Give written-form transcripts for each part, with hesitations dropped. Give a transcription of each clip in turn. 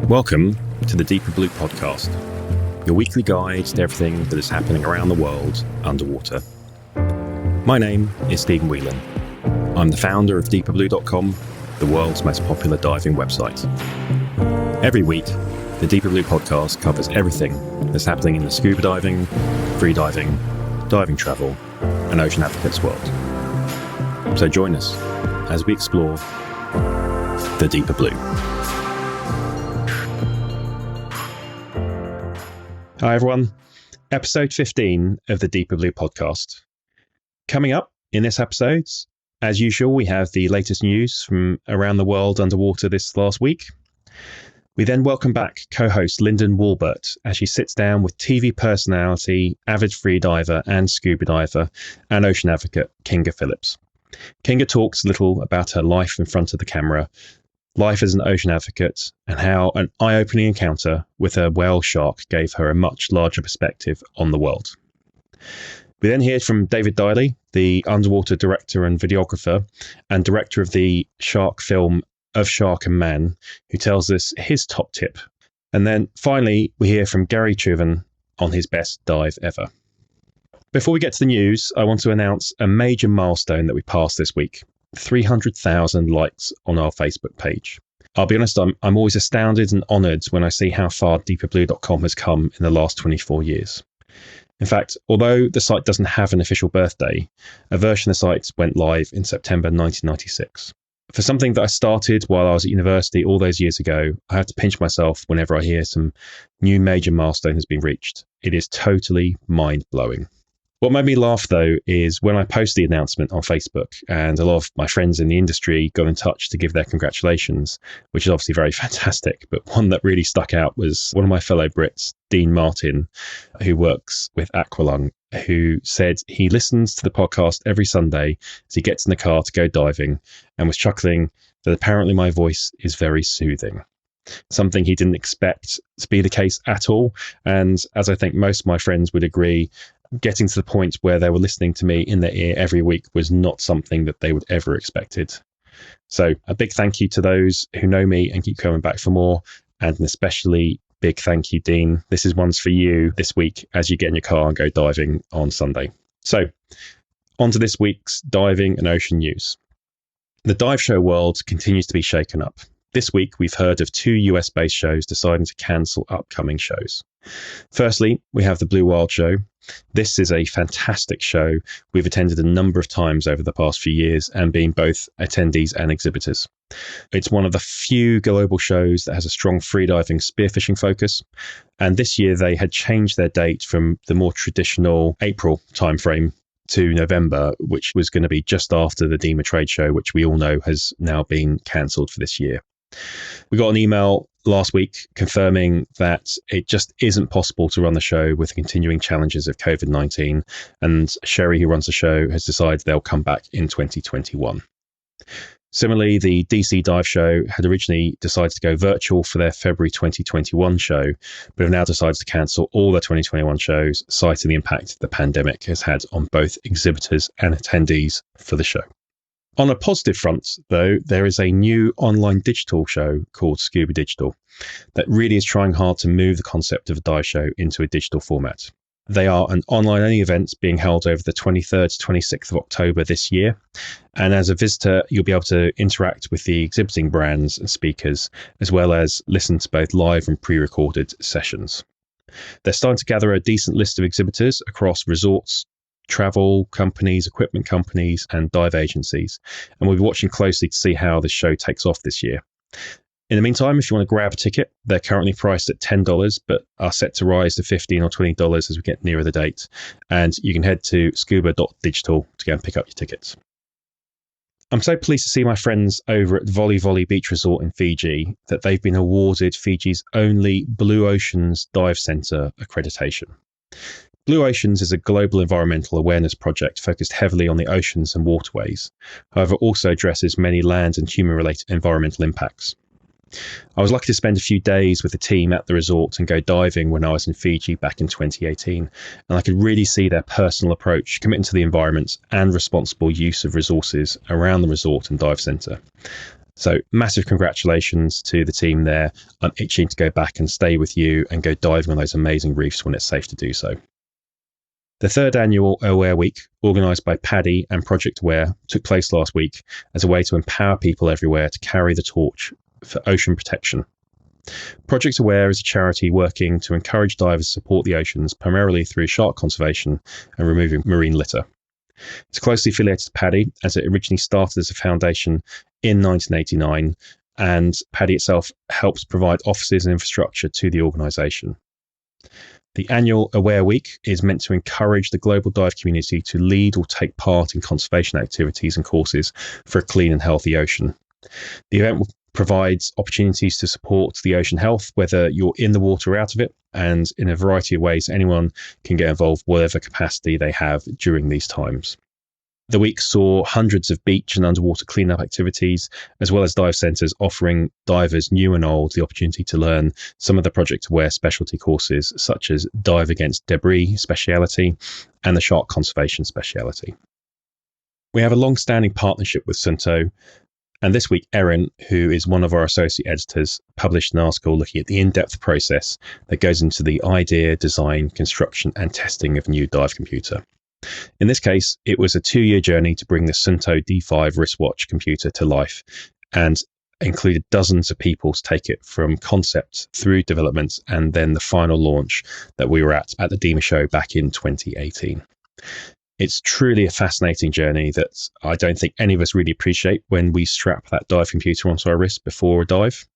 Welcome to the Deeper Blue podcast, your weekly guide to everything that is happening around the world underwater. My name is Stephen Whelan. I'm the founder of DeeperBlue.com, the world's most popular diving website. Every week, the Deeper Blue podcast covers everything that's happening in the scuba diving, freediving, diving travel, and ocean advocates world. So join us as we explore the Deeper Blue. Hi everyone, episode 15 of the Deeper Blue podcast. Coming up in this episode, as usual, we have the latest news from around the world underwater this last week. We then welcome back co-host Linden Wolbert as she sits down with TV personality, avid freediver and scuba diver and ocean advocate Kinga Philipps. Kinga talks a little about her life in front of the camera, life as an ocean advocate, and how an eye-opening encounter with a whale shark gave her a much larger perspective on the world. We then hear from David Diley, the underwater director and videographer, and director of the shark film Of Shark and Man, who tells us his top tip. And then finally, we hear from Gary Chuven on his best dive ever. Before we get to the news, I want to announce a major milestone that we passed this week. 300,000 likes on our Facebook page. I'll be honest, I'm always astounded and honoured when I see how far DeeperBlue.com has come in the last 24 years. In fact, although the site doesn't have an official birthday, a version of the site went live in September 1996. For something that I started while I was at university all those years ago, I have to pinch myself whenever I hear some new major milestone has been reached. It is totally mind-blowing. What made me laugh, though, is when I posted the announcement on Facebook and a lot of my friends in the industry got in touch to give their congratulations, which is obviously very fantastic. But one that really stuck out was one of my fellow Brits, Dean Martin, who works with Aqualung, who said he listens to the podcast every Sunday as he gets in the car to go diving and was chuckling that apparently my voice is very soothing. Something he didn't expect to be the case at all. And as I think most of my friends would agree, getting to the point where they were listening to me in their ear every week was not something that they would ever expected. So a big thank you to those who know me and keep coming back for more, and an especially big thank you, Dean. This is one's for you this week as you get in your car and go diving on Sunday. So on to this week's diving and ocean news. The dive show world continues to be shaken up. This week, we've heard of 2 US-based shows deciding to cancel upcoming shows. Firstly, we have the Blue Wild Show. This is a fantastic show we've attended a number of times over the past few years and been both attendees and exhibitors. It's one of the few global shows that has a strong freediving spearfishing focus. And this year, they had changed their date from the more traditional April timeframe to November, which was going to be just after the DEMA trade show, which we all know has now been cancelled for this year. We got an email last week confirming that it just isn't possible to run the show with the continuing challenges of COVID-19, and Sherry, who runs the show, has decided they'll come back in 2021. Similarly, the DC Dive Show had originally decided to go virtual for their February 2021 show, but have now decided to cancel all their 2021 shows, citing the impact the pandemic has had on both exhibitors and attendees for the show. On a positive front, though, there is a new online digital show called Scuba Digital that really is trying hard to move the concept of a dive show into a digital format. They are an online-only event being held over the 23rd to 26th of October this year. And as a visitor, you'll be able to interact with the exhibiting brands and speakers, as well as listen to both live and pre-recorded sessions. They're starting to gather a decent list of exhibitors across resorts, travel companies, equipment companies, and dive agencies. And we'll be watching closely to see how this show takes off this year. In the meantime, if you want to grab a ticket, they're currently priced at $10, but are set to rise to $15 or $20 as we get nearer the date. And you can head to scuba.digital to go and pick up your tickets. I'm so pleased to see my friends over at Volley Beach Resort in Fiji that they've been awarded Fiji's only Blue Oceans Dive Centre accreditation. Blue Oceans is a global environmental awareness project focused heavily on the oceans and waterways, however also addresses many land and human-related environmental impacts. I was lucky to spend a few days with the team at the resort and go diving when I was in Fiji back in 2018, and I could really see their personal approach, commitment to the environment and responsible use of resources around the resort and dive centre. So massive congratulations to the team there. I'm itching to go back and stay with you and go diving on those amazing reefs when it's safe to do so. The third annual Aware Week, organised by Paddy and Project Aware, took place last week as a way to empower people everywhere to carry the torch for ocean protection. Project Aware is a charity working to encourage divers to support the oceans, primarily through shark conservation and removing marine litter. It's closely affiliated to Paddy, as it originally started as a foundation in 1989, and Paddy itself helps provide offices and infrastructure to the organisation. The annual Aware Week is meant to encourage the global dive community to lead or take part in conservation activities and courses for a clean and healthy ocean. The event provides opportunities to support the ocean health, whether you're in the water or out of it, and in a variety of ways anyone can get involved, whatever capacity they have during these times. The week saw hundreds of beach and underwater cleanup activities, as well as dive centres offering divers new and old the opportunity to learn some of the Project Aware specialty courses, such as Dive Against Debris speciality and the Shark Conservation speciality. We have a long-standing partnership with Sunto, and this week Erin, who is one of our associate editors, published an article looking at the in-depth process that goes into the idea, design, construction and testing of a new dive computer. In this case, it was a 2-year journey to bring the Sunto D5 wristwatch computer to life, and included dozens of people to take it from concept through development and then the final launch that we were at the DEMA show back in 2018. It's truly a fascinating journey that I don't think any of us really appreciate when we strap that dive computer onto our wrist before a dive.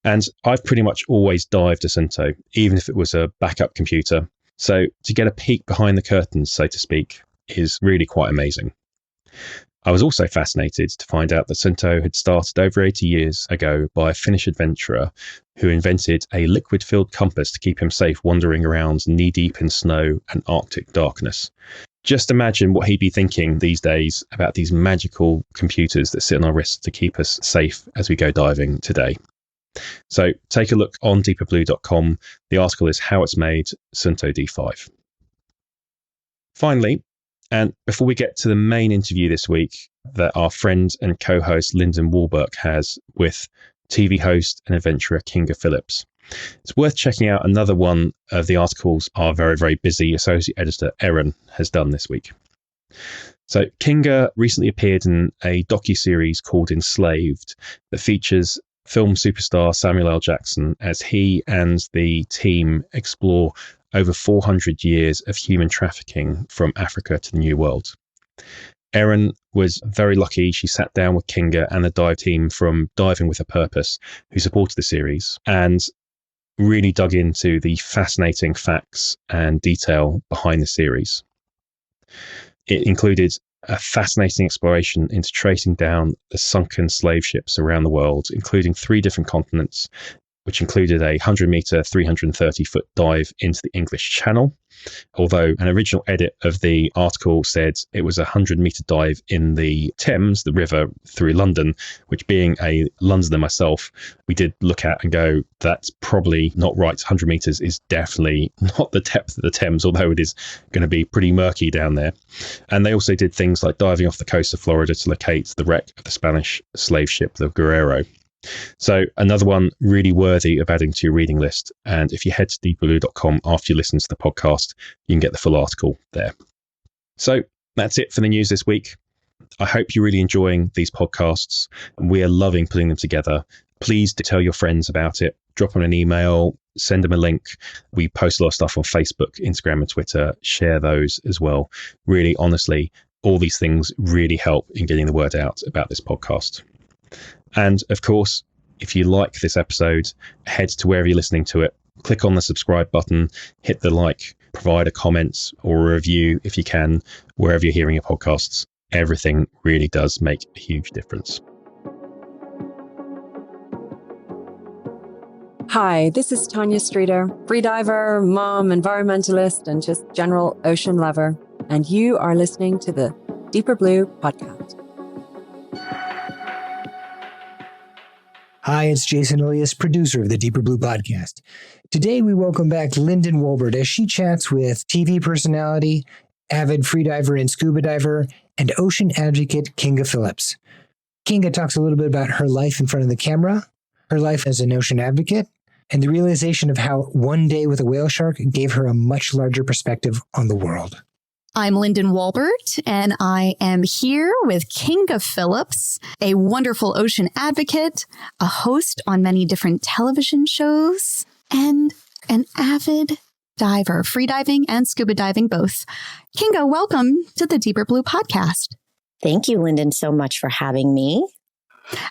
And I've pretty much always dived a Sunto, even if it was a backup computer. So to get a peek behind the curtains, so to speak, is really quite amazing. I was also fascinated to find out that Sunto had started over 80 years ago by a Finnish adventurer who invented a liquid-filled compass to keep him safe wandering around knee-deep in snow and Arctic darkness. Just imagine what he'd be thinking these days about these magical computers that sit on our wrists to keep us safe as we go diving today. So take a look on DeeperBlue.com. The article is How It's Made, Sunto D5. Finally, and before we get to the main interview this week that our friend and co-host Linden Wolbert has with TV host and adventurer Kinga Philipps, it's worth checking out another one of the articles our very, very busy associate editor Erin has done this week. So Kinga recently appeared in a docuseries called Enslaved that features film superstar Samuel L. Jackson as he and the team explore over 400 years of human trafficking from Africa to the New World. Erin was very lucky. She sat down with Kinga and the dive team from Diving with a Purpose, who supported the series, and really dug into the fascinating facts and detail behind the series. It included a fascinating exploration into tracing down the sunken slave ships around the world, including 3 different continents, which included a 100-metre, 330-foot dive into the English Channel, although an original edit of the article said it was a 100-metre dive in the Thames, the river, through London, which, being a Londoner myself, we did look at and go, that's probably not right. 100 metres is definitely not the depth of the Thames, although it is going to be pretty murky down there. And they also did things like diving off the coast of Florida to locate the wreck of the Spanish slave ship, the Guerrero. So another one really worthy of adding to your reading list. And if you head to DeeperBlue.com after you listen to the podcast, you can get the full article there. So that's it for the news this week. I hope you're really enjoying these podcasts, and we are loving putting them together. Please do tell your friends about it. Drop them an email, send them a link. We post a lot of stuff on Facebook, Instagram and Twitter. Share those as well. Really, honestly, all these things really help in getting the word out about this podcast. And of course, if you like this episode, head to wherever you're listening to it, click on the subscribe button, hit the like, provide a comment or a review if you can, wherever you're hearing your podcasts. Everything really does make a huge difference. Hi, this is Tanya Streeter, freediver, mom, environmentalist, and just general ocean lover. And you are listening to the Deeper Blue podcast. Hi, it's Jason Elias, producer of the Deeper Blue podcast. Today, we welcome back Linden Wolbert as she chats with TV personality, avid freediver and scuba diver, and ocean advocate Kinga Philipps. Kinga talks a little bit about her life in front of the camera, her life as an ocean advocate, and the realization of how one day with a whale shark gave her a much larger perspective on the world. I'm Linden Wolbert, and I am here with Kinga Philipps, a wonderful ocean advocate, a host on many different television shows, and an avid diver, freediving and scuba diving both. Kinga, welcome to the Deeper Blue podcast. Thank you, Linden, so much for having me.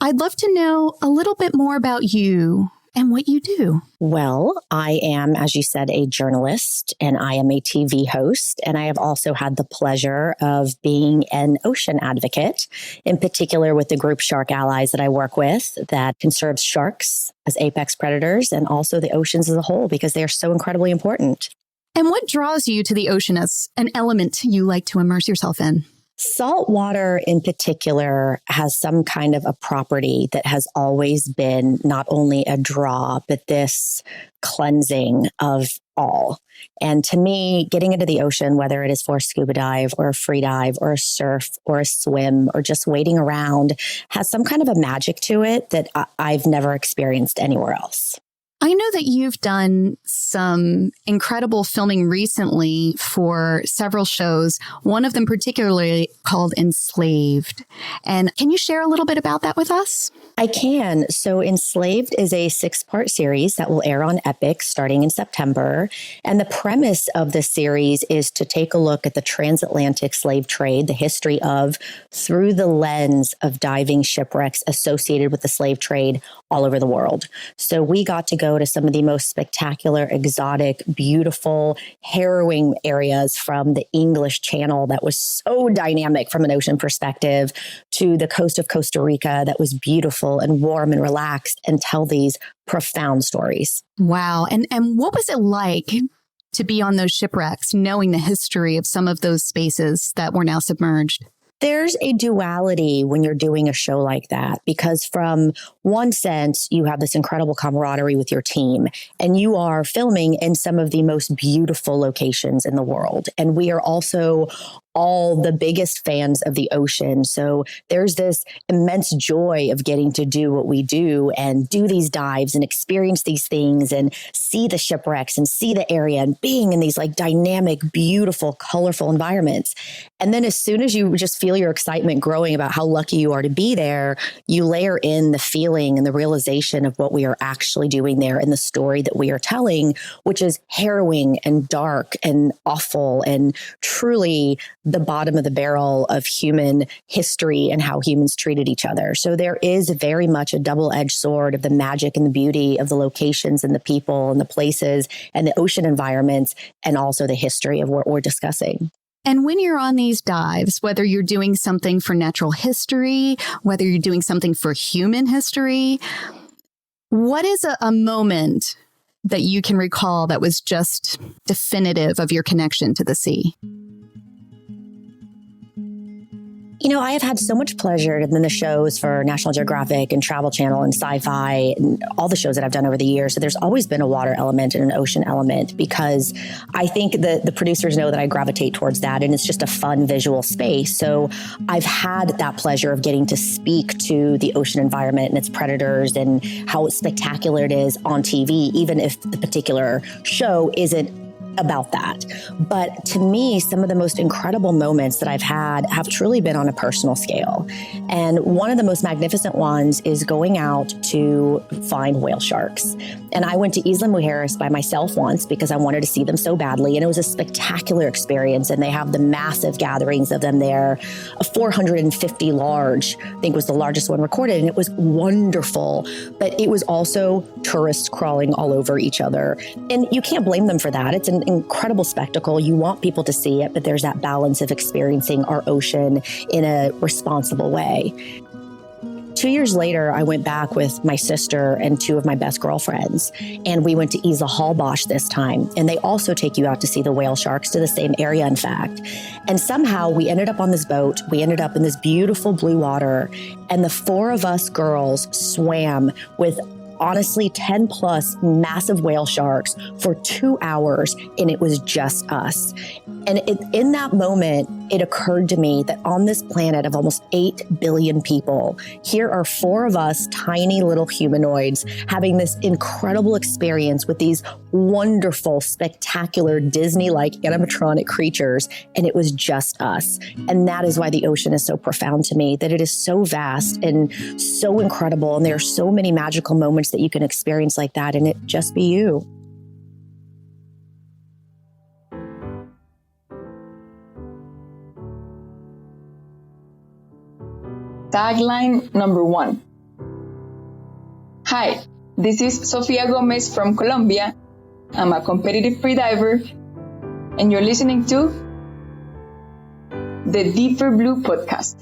I'd love to know a little bit more about you and what you do. Well, I am, as you said, a journalist, and I am a TV host, and I have also had the pleasure of being an ocean advocate, in particular with the group Shark Allies that I work with that conserves sharks as apex predators and also the oceans as a whole because they are so incredibly important. And what draws you to the ocean as an element you like to immerse yourself in? Salt water in particular has some kind of a property that has always been not only a draw, but this cleansing of all. And to me, getting into the ocean, whether it is for a scuba dive or a free dive or a surf or a swim or just waiting around, has some kind of a magic to it that I've never experienced anywhere else. I know that you've done some incredible filming recently for several shows, one of them particularly called Enslaved. And can you share a little bit about that with us? I can. So Enslaved is a 6-part series that will air on Epic starting in September. And the premise of the series is to take a look at the transatlantic slave trade, the history of, through the lens of diving shipwrecks associated with the slave trade all over the world. So we got to go to some of the most spectacular, exotic, beautiful, harrowing areas from the English Channel that was so dynamic from an ocean perspective to the coast of Costa Rica that was beautiful and warm and relaxed and tell these profound stories. Wow. And what was it like to be on those shipwrecks, knowing the history of some of those spaces that were now submerged? There's a duality when you're doing a show like that, because from one sense, you have this incredible camaraderie with your team, and you are filming in some of the most beautiful locations in the world. And we are also all the biggest fans of the ocean. So there's this immense joy of getting to do what we do and do these dives and experience these things and see the shipwrecks and see the area and being in these like dynamic, beautiful, colorful environments. And then as soon as you just feel your excitement growing about how lucky you are to be there, you layer in the feeling and the realization of what we are actually doing there and the story that we are telling, which is harrowing and dark and awful and truly the bottom of the barrel of human history and how humans treated each other. So there is very much a double-edged sword of the magic and the beauty of the locations and the people and the places and the ocean environments and also the history of what we're discussing. And when you're on these dives, whether you're doing something for natural history, whether you're doing something for human history, what is a moment that you can recall that was just definitive of your connection to the sea? You know, I have had so much pleasure in the shows for National Geographic and Travel Channel and Sci-Fi and all the shows that I've done over the years. So there's always been a water element and an ocean element because I think the producers know that I gravitate towards that and it's just a fun visual space. So I've had that pleasure of getting to speak to the ocean environment and its predators and how spectacular it is on TV, even if the particular show isn't about that. But to me, some of the most incredible moments that I've had have truly been on a personal scale. And one of the most magnificent ones is going out to find whale sharks. And I went to Isla Mujeres by myself once because I wanted to see them so badly. And it was a spectacular experience. And they have the massive gatherings of them there. A 450 large, I think was the largest one recorded. And it was wonderful. But it was also tourists crawling all over each other. And you can't blame them for that. It's an incredible spectacle. You want people to see it, but there's that balance of experiencing our ocean in a responsible way. 2 years later, I went back with my sister and two of my best girlfriends, and we went to Isla Hallbosch this time. And they also take you out to see the whale sharks, to the same area, in fact. And somehow we ended up on this boat. We ended up in this beautiful blue water, and the four of us girls swam with honestly 10 plus massive whale sharks for 2 hours, and it was just us. And in that moment, it occurred to me that on this planet of almost 8 billion people, here are four of us tiny little humanoids having this incredible experience with these wonderful, spectacular Disney-like animatronic creatures, and it was just us. And that is why the ocean is so profound to me, that it is so vast and so incredible, and there are so many magical moments that you can experience like that, and it just be you. Tagline number 1. Hi, this is Sofia Gomez from Colombia. I'm a competitive freediver, and you're listening to the DeeperBlue podcast.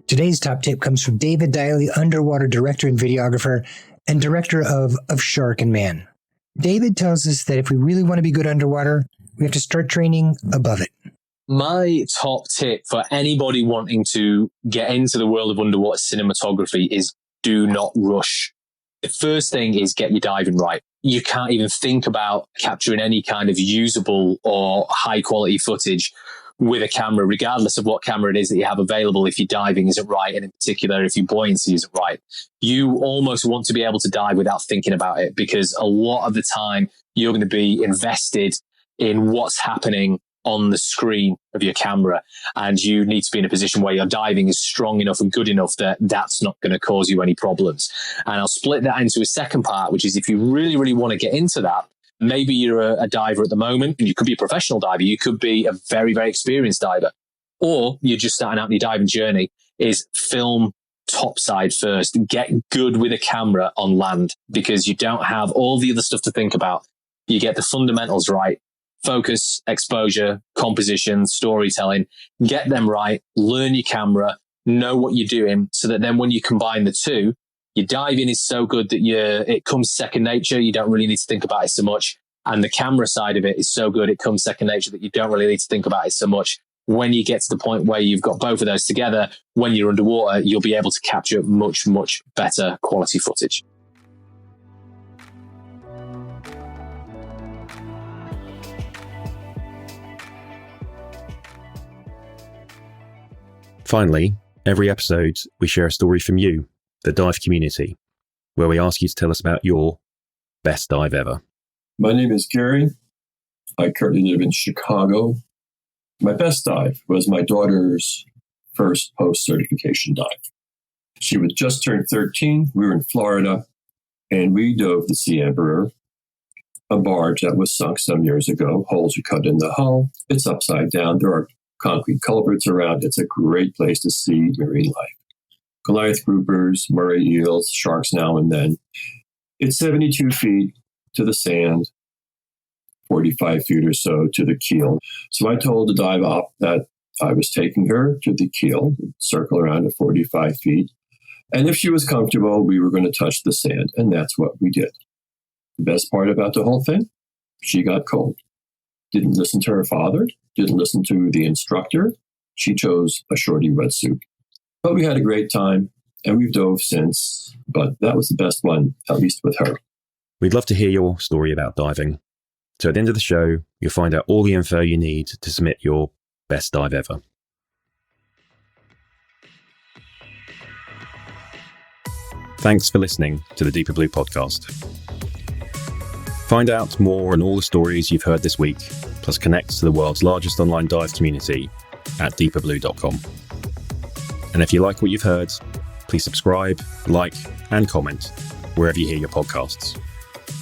Today's top tip comes from David Diley, underwater director and videographer, and director of Shark and Man. David tells us that if we really want to be good underwater, we have to start training above it. My top tip for anybody wanting to get into the world of underwater cinematography is do not rush. The first thing is get your diving right. You can't even think about capturing any kind of usable or high quality footage with a camera, regardless of what camera it is that you have available, if your diving isn't right, and in particular, if your buoyancy isn't right. You almost want to be able to dive without thinking about it, because a lot of the time you're going to be invested in what's happening on the screen of your camera, and you need to be in a position where your diving is strong enough and good enough that that's not going to cause you any problems. And I'll split that into a second part, which is if you really, really want to get into that, maybe you're a diver at the moment, and you could be a professional diver. You could be a very, very experienced diver, or you're just starting out on your diving journey, is film topside first. Get good with a camera on land, because you don't have all the other stuff to think about. You get the fundamentals right. Focus, exposure, composition, storytelling, get them right, learn your camera, know what you're doing, so that then when you combine the two, your diving is so good that it comes second nature. You don't really need to think about it so much. And the camera side of it is so good, it comes second nature that you don't really need to think about it so much. When you get to the point where you've got both of those together, when you're underwater, you'll be able to capture much, much better quality footage. Finally, every episode, we share a story from you, the dive community, where we ask you to tell us about your best dive ever. My name is Gary. I currently live in Chicago. My best dive was my daughter's first post-certification dive. She was just turned 13. We were in Florida, and we dove the Sea Emperor, a barge that was sunk some years ago. Holes are cut in the hull. It's upside down. There are concrete culverts around. It's a great place to see marine life. Goliath groupers, moray eels, sharks now and then. It's 72 feet to the sand, 45 feet or so to the keel. So I told the dive op that I was taking her to the keel, circle around at 45 feet. And if she was comfortable, we were going to touch the sand. And that's what we did. The best part about the whole thing, she got cold. Didn't listen to her father, didn't listen to the instructor. She chose a shorty wetsuit. But we had a great time, and we've dove since. But that was the best one, at least with her. We'd love to hear your story about diving. So at the end of the show, you'll find out all the info you need to submit your best dive ever. Thanks for listening to the DeeperBlue podcast. Find out more on all the stories you've heard this week, plus connect to the world's largest online dive community at DeeperBlue.com. And if you like what you've heard, please subscribe, like, and comment wherever you hear your podcasts.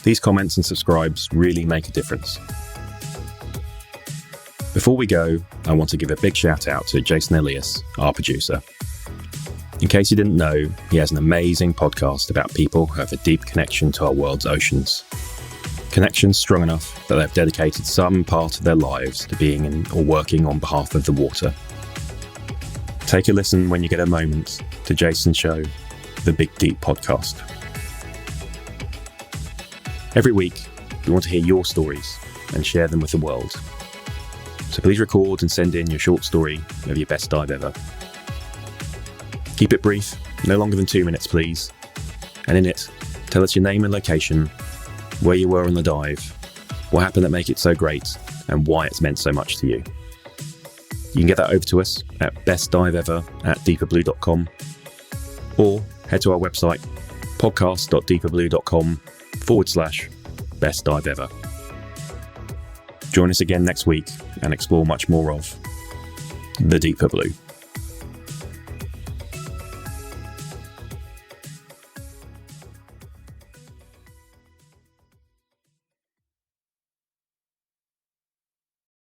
These comments and subscribes really make a difference. Before we go, I want to give a big shout out to Jason Elias, our producer. In case you didn't know, he has an amazing podcast about people who have a deep connection to our world's oceans. Connections strong enough that they've dedicated some part of their lives to being in or working on behalf of the water. Take a listen when you get a moment to Jason's show, The Big Deep Podcast. Every week, we want to hear your stories and share them with the world. So please record and send in your short story of your best dive ever. Keep it brief, no longer than 2 minutes, please. And in it, tell us your name and location, where you were on the dive, what happened that made it so great, and why it's meant so much to you. You can get that over to us at bestdiveever@DeeperBlue.com, or head to our website, podcast.DeeperBlue.com/bestdiveever. Join us again next week and explore much more of the Deeper Blue.